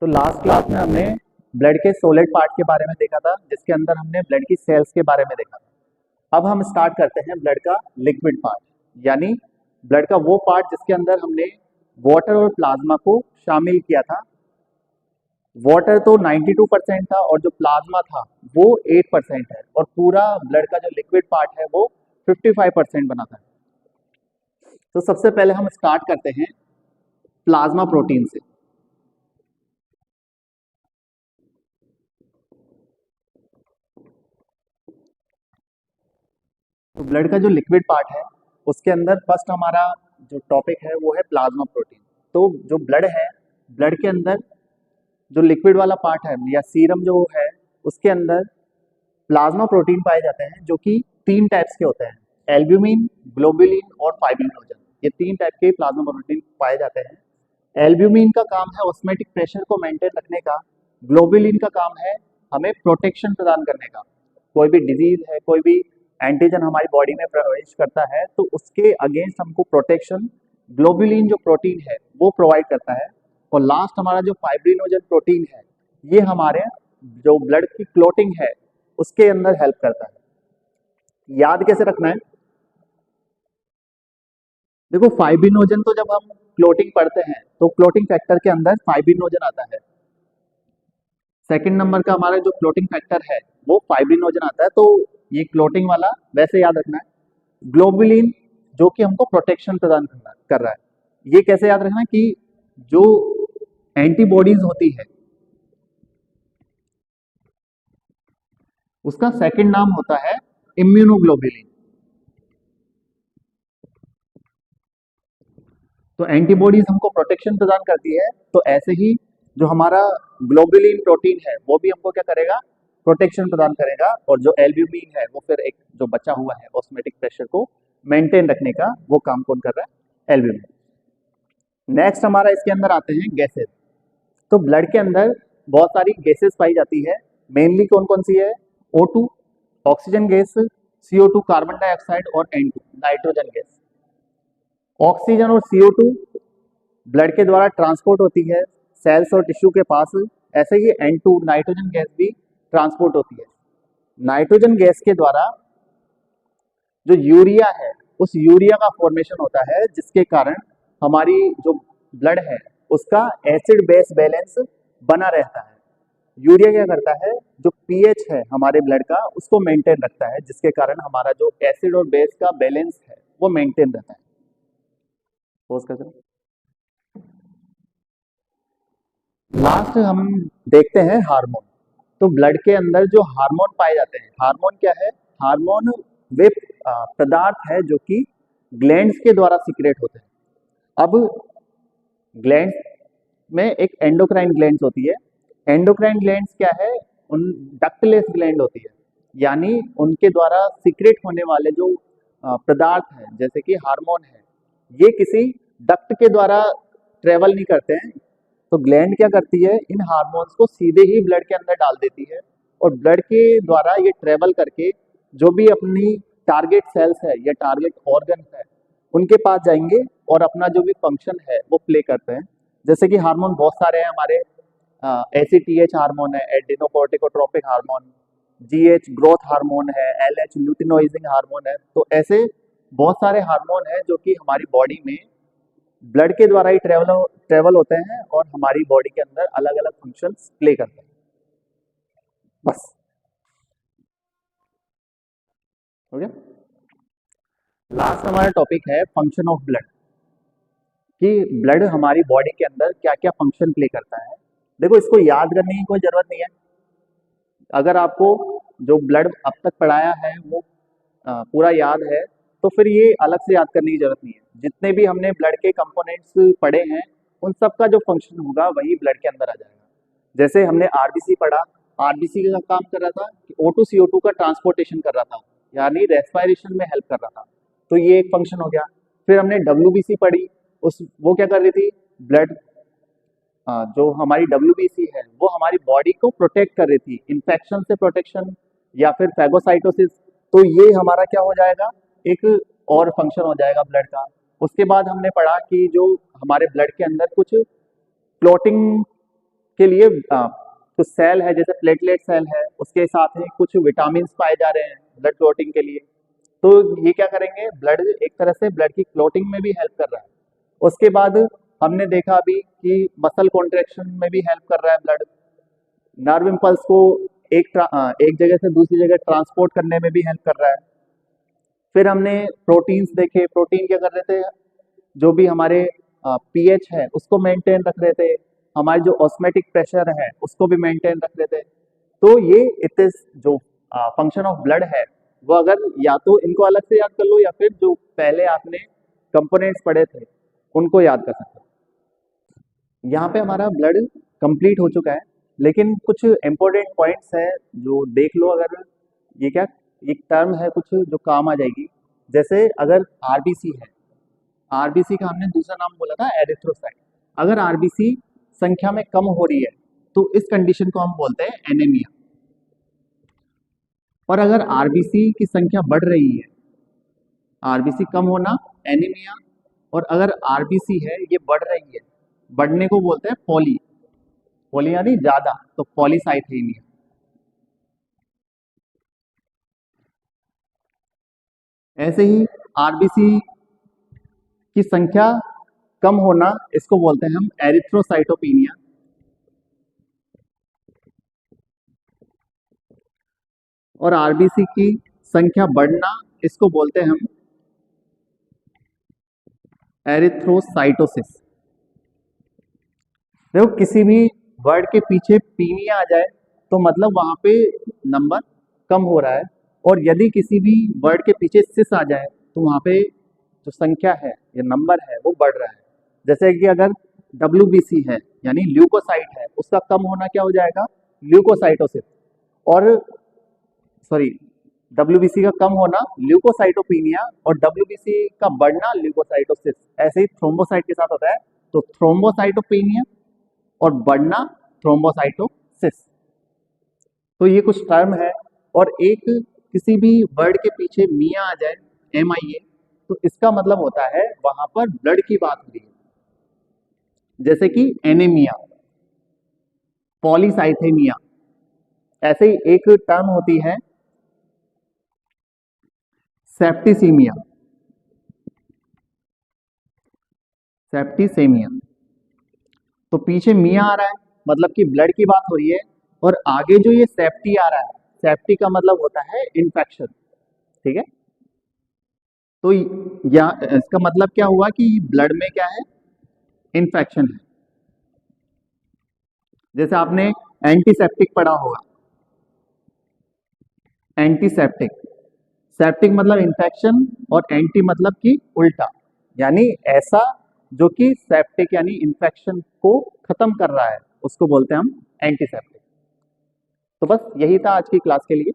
तो last class में हमने ब्लड के सॉलिड पार्ट के बारे में देखा था, जिसके अंदर हमने ब्लड की सेल्स के बारे में देखा था। अब हम स्टार्ट करते हैं ब्लड का लिक्विड पार्ट, यानी ब्लड का वो पार्ट जिसके अंदर हमने वाटर और प्लाज्मा को शामिल किया था। वाटर तो 92% था और जो प्लाज्मा था वो 8% है, और पूरा ब्लड का जो लिक्विड पार्ट है वो 55% बना था। तो सबसे पहले हम स्टार्ट करते हैं प्लाज्मा प्रोटीन से। तो ब्लड का जो लिक्विड पार्ट है उसके अंदर फर्स्ट हमारा जो टॉपिक है वो है प्लाज्मा प्रोटीन। तो जो ब्लड है, ब्लड के अंदर जो लिक्विड वाला पार्ट है या सीरम जो है उसके अंदर प्लाज्मा प्रोटीन पाए जाते हैं, जो कि 3 टाइप्स के होते हैं, एल्ब्यूमिन, ग्लोबुलिन और फाइब्रिनोजन। ये 3 टाइप के प्लाज्मा प्रोटीन पाए जाते हैं। एल्ब्यूमिन का काम है ऑस्मेटिक प्रेशर को मेंटेन रखने का। ग्लोबुलिन का काम है हमें प्रोटेक्शन प्रदान करने का। कोई भी डिजीज है, कोई भी एंटीजन हमारी बॉडी में प्रवेश करता है तो उसके अगेंस्ट हमको प्रोटेक्शन ग्लोबुलिन जो प्रोटीन है वो प्रोवाइड करता है। और लास्ट हमारा जो फाइब्रिनोजन प्रोटीन है, ये हमारे जो ब्लड की क्लोटिंग है उसके अंदर हेल्प करता है। याद कैसे रखना है? देखो, फाइब्रिनोजन तो जब हम क्लोटिंग पढ़ते हैं तो क्लोटिंग फैक्टर के अंदर फाइब्रिनोजन आता है। सेकंड नंबर का हमारा जो क्लोटिंग फैक्टर है वो फाइब्रिनोजन आता है, तो ये क्लोटिंग वाला वैसे याद रखना है। ग्लोबुलिन जो कि हमको प्रोटेक्शन प्रदान कर रहा है। ये कैसे याद रखना है कि जो एंटीबॉडीज होती है उसका सेकंड नाम होता है इम्यूनोग्लोबुलिन। तो एंटीबॉडीज हमको प्रोटेक्शन प्रदान करती है, तो ऐसे ही जो हमारा ग्लोबुलिन प्रोटीन है वो भी हमको क्या करेगा, प्रोटेक्शन प्रदान करेगा। और जो एल्ब्यूमिन है वो फिर एक जो बचा हुआ है ऑस्मेटिक प्रेशर को मेंटेन रखने का वो काम कौन कर रहा है, एल्ब्यूमिन। नेक्स्ट हमारा इसके अंदर आते हैं गैसेस। तो ब्लड के अंदर बहुत सारी गैसेस पाई जाती है। मेनली कौन कौन सी है? O2 oxygen gas, CO2 carbon dioxide और N2 नाइट्रोजन गैस। ऑक्सीजन और CO2 ब्लड के द्वारा ट्रांसपोर्ट होती है सेल्स और टिश्यू के पास। ऐसे ही N2 नाइट्रोजन गैस भी ट्रांसपोर्ट होती है। नाइट्रोजन गैस के द्वारा जो यूरिया है उस यूरिया का फॉर्मेशन होता है, जिसके कारण हमारी जो ब्लड है उसका एसिड बेस बैलेंस बना रहता है। यूरिया क्या करता है, जो पीएच है हमारे ब्लड का उसको मेंटेन रखता है, जिसके कारण हमारा जो एसिड और बेस का बैलेंस है वो मेंटेन रहता है। पोज कर दो। लास्ट हम देखते हैं हार्मोन। तो ब्लड के अंदर जो हार्मोन पाए जाते हैं, हार्मोन क्या है? हार्मोन वे पदार्थ है जो कि ग्लैंड्स के द्वारा सीक्रेट होते हैं। अब ग्लैंड्स में एक एंडोक्राइन ग्लैंड्स होती है। एंडोक्राइन ग्लैंड्स क्या है? उन डक्टलेस ग्लैंड होती है, यानी उनके द्वारा सीक्रेट होने वाले जो पदार्थ हैं जैसे कि हार्मोन है, ये किसी डक्ट के द्वारा ट्रेवल नहीं करते हैं। तो ग्लैंड क्या करती है, इन हार्मोन्स को सीधे ही ब्लड के अंदर डाल देती है, और ब्लड के द्वारा ये ट्रेवल करके जो भी अपनी टारगेट सेल्स है या टारगेट ऑर्गन है उनके पास जाएंगे और अपना जो भी फंक्शन है वो प्ले करते हैं। जैसे कि हार्मोन बहुत सारे हैं हमारे, ACTH हार्मोन है, adrenocorticotropic hormone, GH growth hormone है, LH ल्यूटिनोइजिंग हार्मोन है। तो ऐसे बहुत सारे हार्मोन है जो कि हमारी बॉडी में ब्लड के द्वारा ही ट्रेवल होते हैं और हमारी बॉडी के अंदर अलग अलग फंक्शंस प्ले करते हैं। बस हो गया। लास्ट हमारा टॉपिक है फंक्शन ऑफ ब्लड, कि ब्लड हमारी बॉडी के अंदर क्या क्या फंक्शन प्ले करता है। देखो, इसको याद करने की कोई जरूरत नहीं है। अगर आपको जो ब्लड अब तक पढ़ाया है वो पूरा याद है तो फिर ये अलग से याद करने की जरूरत नहीं है। जितने भी हमने ब्लड के कंपोनेंट्स पढ़े हैं उन सब का जो फंक्शन होगा वही ब्लड के अंदर आ जाएगा। जैसे हमने आरबीसी पढ़ा, आरबीसी का काम कर रहा था कि O2 CO2 का ट्रांसपोर्टेशन कर रहा था, यानी रेस्पिरेशन में हेल्प कर रहा था, तो ये एक फंक्शन हो गया। फिर हमने WBC पढ़ी, उस वो क्या कर रही थी, ब्लड जो हमारी WBC है वो हमारी बॉडी को प्रोटेक्ट कर रही थी, इन्फेक्शन से प्रोटेक्शन या फिर फैगोसाइटोसिस। तो ये हमारा क्या हो जाएगा, एक और फंक्शन हो जाएगा ब्लड का। उसके बाद हमने पढ़ा कि जो हमारे ब्लड के अंदर कुछ क्लोटिंग के लिए कुछ सेल है, जैसे प्लेटलेट सेल है, उसके साथ में कुछ विटामिन पाए जा रहे हैं ब्लड क्लॉटिंग के लिए। तो ये क्या करेंगे, ब्लड एक तरह से ब्लड की क्लॉटिंग में भी हेल्प कर रहा है। उसके बाद हमने देखा अभी कि मसल कॉन्ट्रैक्शन में भी हेल्प कर रहा है ब्लड। नर्व इम्पल्स को एक जगह से दूसरी जगह ट्रांसपोर्ट करने में भी हेल्प कर रहा है। फिर हमने प्रोटीन्स देखे, प्रोटीन क्या कर रहे थे, जो भी हमारे पीएच है उसको मेंटेन रख रहे थे, हमारे जो ऑस्मेटिक प्रेशर है उसको भी मेंटेन रख रहे थे। तो ये इतने जो फंक्शन ऑफ ब्लड है, वो अगर या तो इनको अलग से याद कर लो या फिर जो पहले आपने कंपोनेंट्स पढ़े थे उनको याद कर सकते हो। यहाँ पे हमारा ब्लड कंप्लीट हो चुका है, लेकिन कुछ इंपॉर्टेंट पॉइंट्स है जो देख लो। अगर ये क्या, एक टर्म है कुछ जो काम आ जाएगी, जैसे अगर आरबीसी है, आरबीसी का हमने दूसरा नाम बोला था एरिथ्रोसाइट। अगर आरबीसी संख्या में कम हो रही है तो इस कंडीशन को हम बोलते हैं एनीमिया। और अगर आरबीसी की संख्या बढ़ रही है, आरबीसी कम होना एनीमिया, और अगर आरबीसी है ये बढ़ रही है, बढ़ने को बोलते हैं पॉली, पॉली यानी ज्यादा, तो पॉलीसाइथेमिया। ऐसे ही आरबीसी की संख्या कम होना, इसको बोलते हैं हम एरिथ्रोसाइटोपिनिया। और आरबीसी की संख्या बढ़ना, इसको बोलते हैं हम एरिथ्रोसाइटोसिस। देखो किसी भी वर्ड के पीछे पीनिया आ जाए तो मतलब वहां पे नंबर कम हो रहा है, और यदि किसी भी वर्ड के पीछे सिस आ जाए तो वहां पे जो संख्या है या नंबर है वो बढ़ रहा है। जैसे कि अगर WBC है यानी ल्यूकोसाइट है, उसका कम होना क्या हो जाएगा, ल्यूकोसाइटोसिस। और सॉरी, WBC का कम होना ल्यूकोसाइटोपिनिया, और WBC का बढ़ना ल्यूकोसाइटोसिस। ऐसे ही थ्रोम्बोसाइट के साथ होता है, तो थ्रोम्बोसाइटोपिनिया और बढ़ना थ्रोम्बोसाइटोसिस। तो ये कुछ टर्म है। और एक किसी भी वर्ड के पीछे मिया आ जाए, MIA, तो इसका मतलब होता है वहां पर ब्लड की बात हो रही है। जैसे कि एनीमिया, पॉलीसाइथेमिया। ऐसे ही एक टर्म होती है सेप्टिसीमिया, सेप्टिसेमिया। तो पीछे मिया आ रहा है मतलब कि ब्लड की बात हो रही है, और आगे जो ये सेप्टी आ रहा है, सेप्टी का मतलब होता है इन्फेक्शन। ठीक है, तो या इसका मतलब क्या हुआ कि ब्लड में क्या है, इन्फेक्शन है। जैसे आपने एंटीसेप्टिक पढ़ा होगा, एंटीसेप्टिक, सेप्टिक मतलब इन्फेक्शन और एंटी मतलब कि उल्टा, यानी ऐसा जो कि सेप्टिक यानी इन्फेक्शन को खत्म कर रहा है, उसको बोलते हैं हम एंटीसेप्टिक। तो बस यही था आज की क्लास के लिए।